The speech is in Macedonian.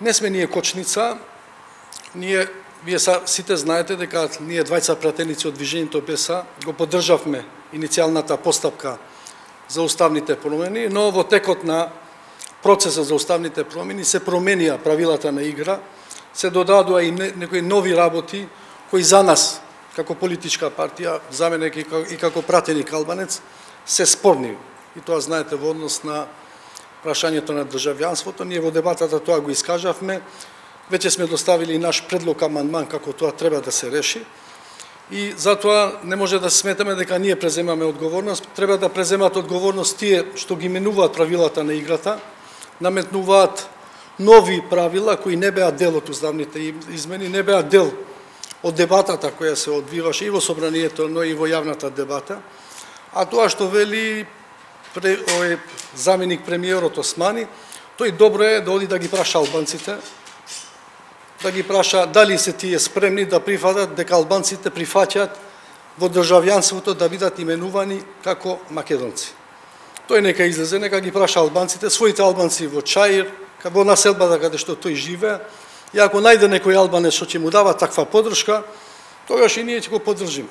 Не сме ние кочница, вие сите знаете дека ние двајца пратеници од Движењето БЕСА го поддржавме иницијалната постапка за уставните промени, но во текот на процесот за уставните промени се променија правилата на игра, се додадоа и некои нови работи кои за нас, како политичка партија, за мене и како пратеник албанец, се спорни. И тоа знаете во однос на прашањето на државјанството. Ние во дебатата тоа го искажавме. Веќе сме доставили наш предлог амандман како тоа треба да се реши. И затоа не може да сметаме дека ние преземаме одговорност. Треба да преземат одговорност тие што ги менуваат правилата на играта, наметнуваат нови правила кои не беа дел од уставните измени, не беа дел од дебатата која се одвиваше и во собранието, но и во јавната дебата. А тоа што вели заменик премиерот Османи, тој добро е да оди да ги праша албанците, да ги праша дали се тие спремни да прифатат дека албанците прифаќаат во државјанството да бидат именувани како македонци. Тој нека излезе, нека ги праша албанците, своите албанци во Чаир, во населбата каде што тој живее, и ако најде некој албанец што ќе му дава таква поддршка, тогаш и ние ќе го поддржиме.